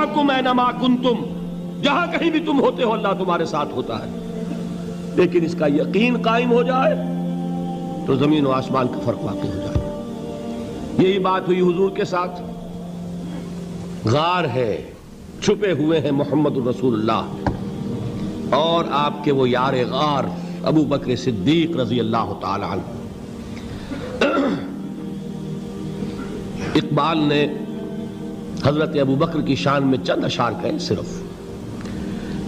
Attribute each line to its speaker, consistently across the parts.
Speaker 1: معکم anima کنتم، جہاں کہیں بھی تم ہوتے ہو اللہ تمہارے ساتھ ہوتا ہے۔ لیکن اس کا یقین قائم ہو جائے تو زمین و آسمان کا فرق واقع ہو جائے۔ یہی بات ہوئی حضور کے ساتھ۔ غار ہے، چھپے ہوئے ہیں محمد الرسول اللہ اور آپ کے وہ یار غار ابو بکر صدیق رضی اللہ تعالی عنہ۔ اقبال نے حضرت ابو بکر کی شان میں چند اشعار کہے صرف،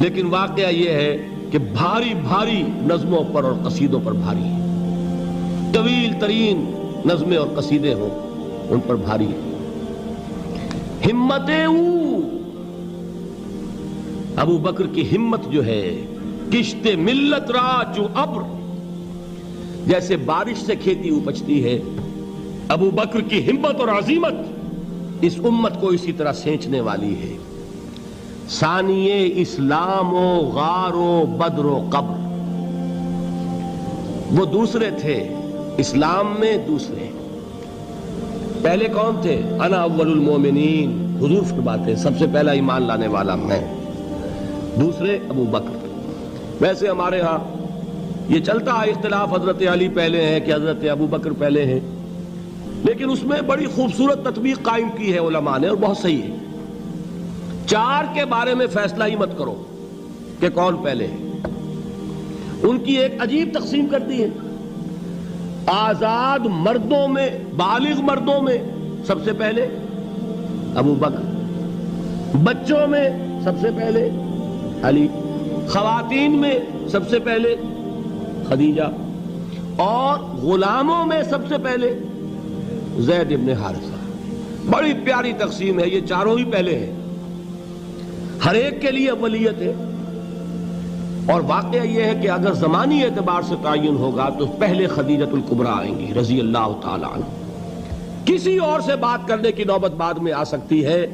Speaker 1: لیکن واقعہ یہ ہے کہ بھاری بھاری نظموں پر اور قصیدوں پر بھاری ہے، طویل ترین نظمیں اور قصیدے ہوں ان پر بھاری ہے۔ ہمت ابو بکر کی ہمت جو ہے، کشت ملت را چو ابر، جیسے بارش سے کھیتی اپجتی ہے، ابو بکر کی ہمت اور عزیمت اس امت کو اسی طرح سینچنے والی ہے۔ ثانیے اسلام و غار و بدر و قبر، وہ دوسرے تھے اسلام میں، دوسرے پہلے کون تھے؟ انا اول المومنین، حضور فرماتے ہیں سب سے پہلا ایمان لانے والا میں، دوسرے ابو بکر۔ ویسے ہمارے ہاں یہ چلتا ہے اختلاف، حضرت علی پہلے ہیں کہ حضرت ابو بکر پہلے ہیں، لیکن اس میں بڑی خوبصورت تطبیق قائم کی ہے علماء نے اور بہت صحیح ہے۔ چار کے بارے میں فیصلہ ہی مت کرو کہ کون پہلے ہے، ان کی ایک عجیب تقسیم کر دی ہے۔ آزاد مردوں میں، بالغ مردوں میں سب سے پہلے ابو بکر، بچوں میں سب سے پہلے علی، خواتین میں سب سے پہلے خدیجہ، اور غلاموں میں سب سے پہلے زید ابن حارثہ۔ بڑی پیاری تقسیم ہے، یہ چاروں ہی پہلے ہیں، ہر ایک کے لیے اولیت ہے۔ اور واقعہ یہ ہے کہ اگر زمانی اعتبار سے تعین ہوگا تو پہلے خدیجۃ الکبریٰ آئیں گی رضی اللہ تعالی عنہ، کسی اور سے بات کرنے کی نوبت بعد میں آ سکتی ہے،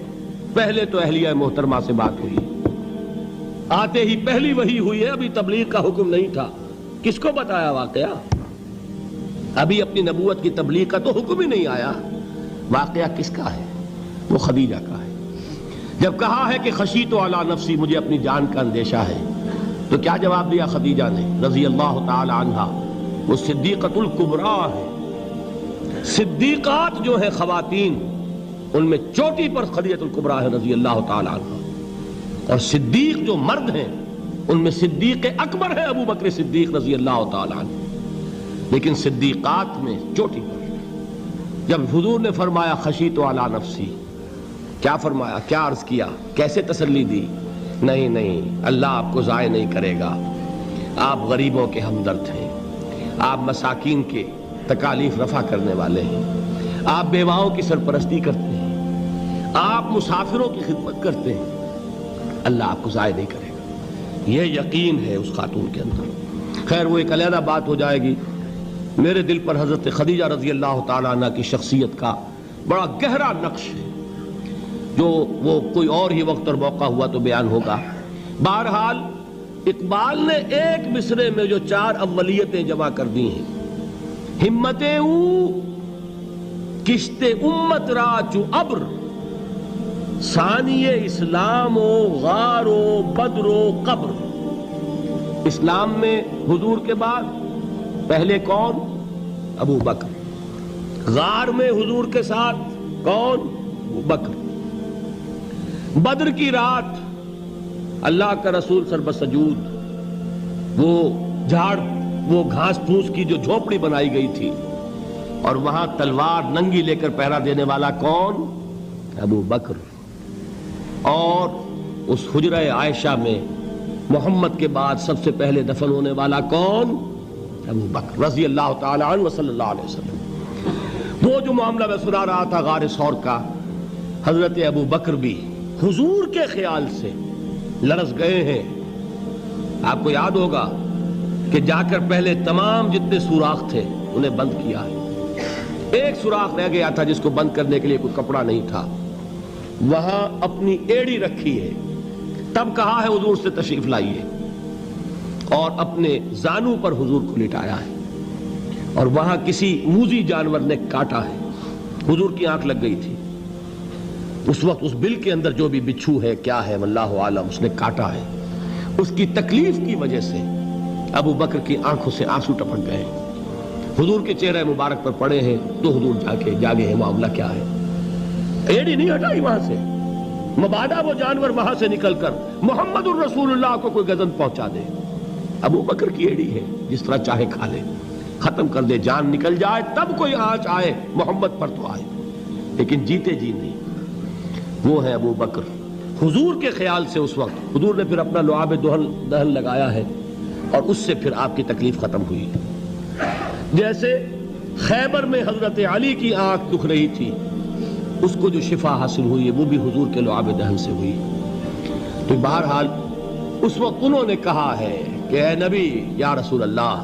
Speaker 1: پہلے تو اہلیہ محترمہ سے بات ہوئی، آتے ہی پہلی وحی ہوئی ہے، ابھی تبلیغ کا حکم نہیں تھا۔ کس کو بتایا واقعہ؟ ابھی اپنی نبوت کی تبلیغ کا تو حکم ہی نہیں آیا۔ واقعہ کس کا ہے؟ وہ خدیجہ کا ہے۔ جب کہا ہے کہ خشیت علی نفسی، مجھے اپنی جان کا اندیشہ ہے، تو کیا جواب دیا خدیجہ نے رضی اللہ تعالی عنہا؟ وہ صدیقۃ الکبریٰ ہے۔ صدیقات جو ہیں خواتین، ان میں چوٹی پر خدیجۃ الکبریٰ ہے رضی اللہ تعالی عنہا، اور صدیق جو مرد ہیں ان میں صدیق اکبر ہے ابو بکر صدیق رضی اللہ تعالی عنہ، لیکن صدیقات میں چوٹی پر۔ جب حضور نے فرمایا خشیت علی نفسی، کیا فرمایا، کیا عرض کیا، کیسے تسلی دی؟ نہیں نہیں، اللہ آپ کو ضائع نہیں کرے گا، آپ غریبوں کے ہمدرد ہیں، آپ مساکین کے تکالیف رفع کرنے والے ہیں، آپ بیواؤں کی سرپرستی کرتے ہیں، آپ مسافروں کی خدمت کرتے ہیں، اللہ آپ کو ضائع نہیں کرے گا۔ یہ یقین ہے اس خاتون کے اندر۔ خیر وہ ایک علیحدہ بات ہو جائے گی۔ میرے دل پر حضرت خدیجہ رضی اللہ تعالیٰ عنہ کی شخصیت کا بڑا گہرا نقش ہے، جو وہ کوئی اور ہی وقت اور موقع ہوا تو بیان ہوگا۔ بہرحال اقبال نے ایک مصرے میں جو چار اولیتیں جمع کر دی ہیں، ہمتیں او کشت امت را چو ابر، ثانی اسلام و غار و بدر و قبر۔ اسلام میں حضور کے بعد پہلے کون؟ ابو بکر۔ غار میں حضور کے ساتھ کون؟ ابو بکر۔ بدر کی رات اللہ کا رسول سر بسجود، وہ جھاڑ، وہ گھاس پھوس کی جو جھوپڑی بنائی گئی تھی، اور وہاں تلوار ننگی لے کر پہرا دینے والا کون؟ ابو بکر۔ اور اس حجرہ عائشہ میں محمد کے بعد سب سے پہلے دفن ہونے والا کون؟ ابو بکر رضی اللہ تعالی عنہ وصلی اللہ علیہ وسلم۔ وہ جو معاملہ میں سنا رہا تھا غار ثور کا، حضرت ابو بکر بھی حضور کے خیال سے لرز گئے ہیں۔ آپ کو یاد ہوگا کہ جا کر پہلے تمام جتنے سوراخ تھے انہیں بند کیا ہے، ایک سوراخ رہ گیا تھا جس کو بند کرنے کے لیے کوئی کپڑا نہیں تھا، وہاں اپنی ایڑی رکھی ہے، تب کہا ہے حضور سے تشریف لائیے، اور اپنے زانو پر حضور کو لٹایا ہے، اور وہاں کسی موذی جانور نے کاٹا ہے، حضور کی آنکھ لگ گئی تھی، اس وقت اس بل کے اندر جو بھی بچھو ہے کیا ہے واللہ عالم اس نے کاٹا ہے، اس کی تکلیف کی وجہ سے ابو بکر کی آنکھوں سے آنسو ٹپک گئے، حضور کے چہرے مبارک پر پڑے ہیں تو حضور جاگے ہیں معاملہ کیا ہے، ایڑی نہیں ہٹائی وہاں سے، مبادا وہ جانور وہاں سے نکل کر محمد الرسول اللہ کو کوئی گزن پہنچا دے، ابو بکر کی ایڑی ہے، جس طرح چاہے کھا لے، ختم کر دے، جان نکل جائے تب کوئی آنچ آئے محمد پر تو آئے، لیکن جیتے جی نہیں۔ وہ ہے ابو بکر۔ حضور کے خیال سے اس وقت حضور نے پھر اپنا لعاب دہن لگایا ہے اور اس سے پھر آپ کی تکلیف ختم ہوئی۔ جیسے خیبر میں حضرت علی کی آنکھ دکھ رہی تھی، اس کو جو شفا حاصل ہوئی ہے وہ بھی حضور کے لعاب دہن سے ہوئی۔ تو بہرحال اس وقت انہوں نے کہا ہے کہ اے نبی یا رسول اللہ،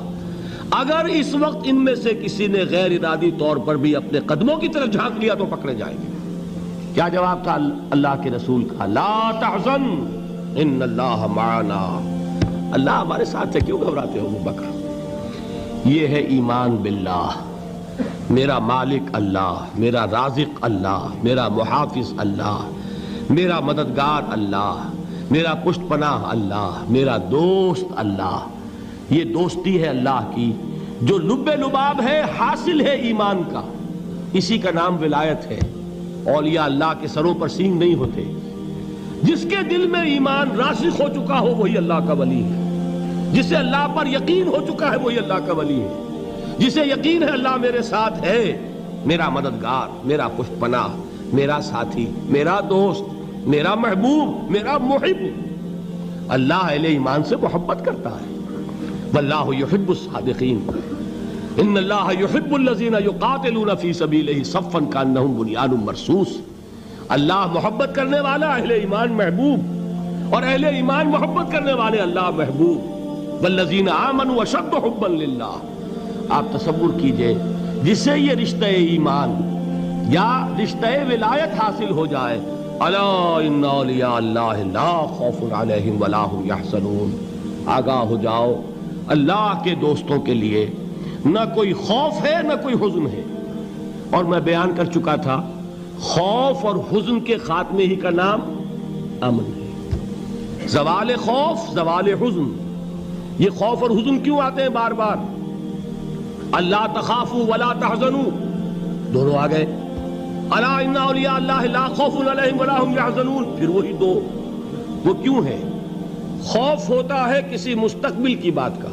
Speaker 1: اگر اس وقت ان میں سے کسی نے غیر ارادی طور پر بھی اپنے قدموں کی طرف جھانک لیا تو پکڑے جائیں گے۔ کیا جواب تھا اللہ کے رسول کا؟ لا تحزن ان اللہ معنا، اللہ ہمارے ساتھ ہے، کیوں گھبراتے ہو ابو بکر؟ یہ ہے ایمان باللہ، میرا مالک اللہ، میرا رازق اللہ، میرا محافظ اللہ، میرا مددگار اللہ، میرا پشت پناہ اللہ، میرا دوست اللہ۔ یہ دوستی ہے اللہ کی جو لب لباب ہے، حاصل ہے ایمان کا، اسی کا نام ولایت ہے۔ اولیاء اللہ کے سروں پر سینگ نہیں ہوتے، جس کے دل میں ایمان راسخ ہو چکا ہو وہی اللہ کا ولی ہے، جسے اللہ پر یقین ہو چکا ہے وہی اللہ کا ولی ہے، جسے یقین ہے اللہ میرے ساتھ ہے، میرا مددگار، میرا پشت پناہ، میرا ساتھی، میرا دوست، میرا محبوب، میرا محب۔ اللہ اہل ایمان سے محبت کرتا ہے، واللہ یحب الصادقین، ان اللہ یحب الذین یقاتلون فی سبیلہ صفا کانہم بنیان مرصوص۔ اللہ محبت کرنے والا، اہل ایمان محبوب، اور اہل ایمان محبت کرنے والے اللہ محبوب۔ والذین آمنوا اشد حبا للہ۔ آپ تصور کیجئے جسے یہ رشتہ ایمان یا رشتہ ولایت حاصل ہو جائے، الا ان اولیاء اللہ لا خوف علیہم ولا هم یحزنون، آگاہ ہو جاؤ، اللہ کے دوستوں کے لیے نہ کوئی خوف ہے نہ کوئی حزن ہے۔ اور میں بیان کر چکا تھا، خوف اور حزن کے خاتمے ہی کا نام امن ہے۔ زوال خوف، زوال حزن۔ یہ خوف اور حزن کیوں آتے ہیں بار بار؟ اللہ تخافوا ولا تحزنوا، دونوں آ گئے، الا ان اولیاء اللہ لا خوف علیہم ولا هم یحزنون، پھر وہی دو۔ وہ کیوں ہے؟ خوف ہوتا ہے کسی مستقبل کی بات کا،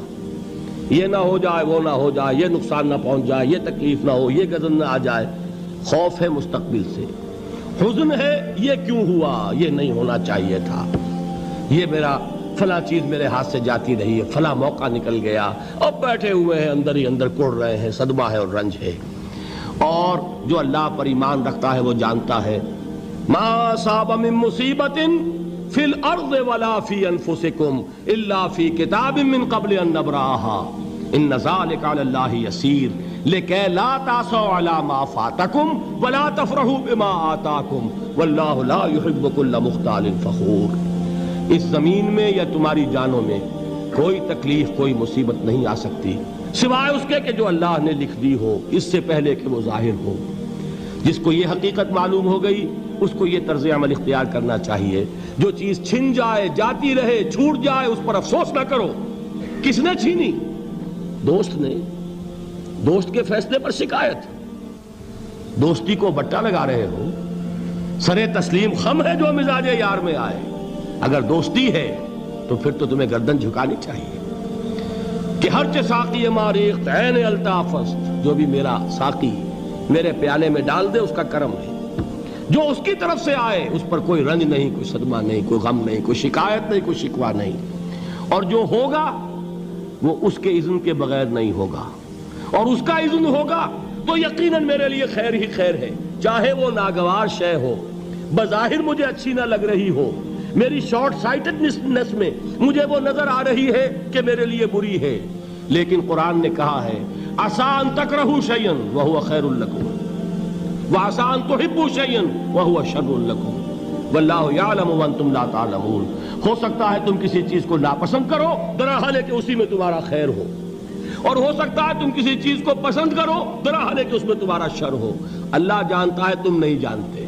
Speaker 1: یہ نہ ہو جائے، وہ نہ ہو جائے، یہ نقصان نہ پہنچ جائے، یہ تکلیف نہ ہو، یہ غضب نہ آ جائے، خوف ہے مستقبل سے۔ حزن ہے یہ کیوں ہوا، یہ نہیں ہونا چاہیے تھا، یہ میرا فلاں چیز میرے ہاتھ سے جاتی رہی ہے، فلاں موقع نکل گیا، اب بیٹھے ہوئے ہیں اندر ہی اندر کڑ رہے ہیں، صدمہ ہے اور رنج ہے۔ اور جو اللہ پر ایمان رکھتا ہے وہ جانتا ہے ما اصاب من مصیبت فی الارض ولا فی انفسکم الا فی کتاب من قبل ان نبرأها ان ذلک علی اللہ یسیر لکی لا تعصوا علی ما فاتکم ولا تفرحوا بما آتاکم واللہ لا يحب كل مختال فخور۔ اس زمین میں یا تمہاری جانوں میں کوئی تکلیف، کوئی مصیبت نہیں آ سکتی سوائے اس کے کہ جو اللہ نے لکھ دی ہو، اس سے پہلے کہ وہ ظاہر ہو۔ جس کو یہ حقیقت معلوم ہو گئی اس کو یہ طرز عمل اختیار کرنا چاہیے، جو چیز چھن جائے، جاتی رہے، چھوٹ جائے، اس پر افسوس نہ کرو۔ کس نے چھینی؟ دوست نے۔ دوست کے فیصلے پر شکایت، دوستی کو بٹا لگا رہے ہو، سر تسلیم خم ہے جو مزاج یار میں آئے۔ اگر دوستی ہے تو پھر تو تمہیں گردن جھکانی چاہیے کہ ہر چہ ساقی ماریخت عین الطاف است، جو بھی میرا ساقی میرے پیالے میں ڈال دے اس کا کرم ہے، جو اس کی طرف سے آئے اس پر کوئی رنج نہیں، کوئی صدمہ نہیں، کوئی غم نہیں، کوئی شکایت نہیں، کوئی شکوہ نہیں، اور جو ہوگا وہ اس کے اذن کے بغیر نہیں ہوگا، اور اس کا اذن ہوگا تو یقیناً میرے لیے خیر ہی خیر ہے، چاہے وہ ناگوار شے ہو، بظاہر مجھے اچھی نہ لگ رہی ہو، میری شارٹ سائٹڈنس میں مجھے وہ نظر آ رہی ہے کہ میرے لیے بری ہے، لیکن قرآن نے کہا ہے عسیٰ ان تکرہوا شیئا وہو خیر لکم وعسیٰ ان تحبوا شیئا وہو شر لکم واللہ یعلم وانتم لا تعلمون۔ ہو سکتا ہے تم کسی چیز کو ناپسند کرو، درحال ہے کہ اسی میں تمہارا خیر ہو، اور ہو سکتا ہے تم کسی چیز کو پسند کرو، درحال ہے کہ اس میں تمہارا شر ہو۔ اللہ جانتا ہے، تم نہیں جانتے۔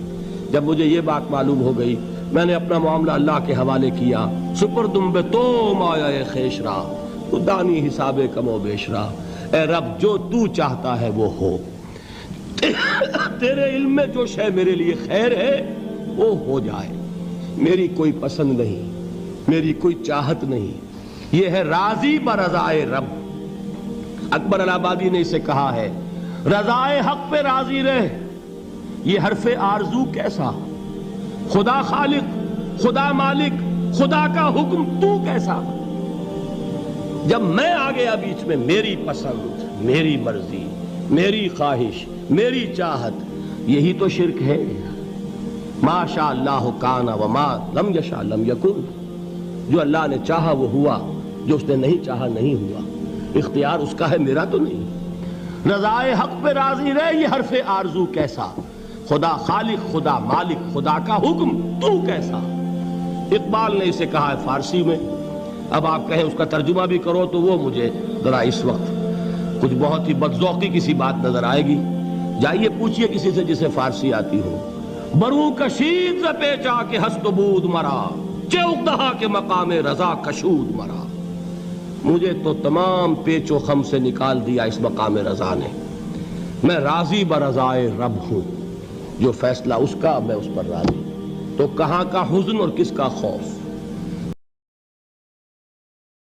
Speaker 1: جب مجھے یہ بات معلوم ہو گئی میں نے اپنا معاملہ اللہ کے حوالے کیا. سپردم بے تو مایا خیش را تو دانی حساب کم و بیش را. اے رب جو تو چاہتا ہے وہ ہو، تیرے علم میں جو شے میرے لیے خیر ہے وہ ہو جائے. میری کوئی پسند نہیں، میری کوئی چاہت نہیں، یہ ہے راضی برضائے رب. اکبر الہٰبادی نے اسے کہا ہے رضائے حق پہ راضی رہ. یہ حرف آرزو کیسا؟ خدا خالق، خدا مالک، خدا کا حکم تو کیسا؟ جب میں آ گیا بیچ میں، میری پسند، میری مرضی، میری خواہش، میری چاہت، یہی تو شرک ہے. ما شاء اللہ کان وما لم یشاء لم یکن. جو اللہ نے چاہا وہ ہوا، جو اس نے نہیں چاہا نہیں ہوا. اختیار اس کا ہے، میرا تو نہیں. رضائے حق پہ راضی رہ، یہ حرف آرزو کیسا؟ خدا خالق، خدا مالک، خدا کا حکم تو کیسا؟ اقبال نے اسے کہا ہے فارسی میں. اب آپ کہیں اس کا ترجمہ بھی کرو تو وہ مجھے ذرا اس وقت کچھ بہت ہی بدذوقی کسی بات نظر آئے گی. جائیے پوچھئے کسی سے جسے فارسی آتی ہو. برو کشید ز پیچا کے ہست بود مرا، چوک دہا کے مقام رضا کشود مرا. مجھے تو تمام پیچ و خم سے نکال دیا اس مقام رضا نے. میں راضی برضائے رب ہوں، جو فیصلہ اس کا میں اس پر راضی. تو کہاں کا حزن اور کس کا خوف؟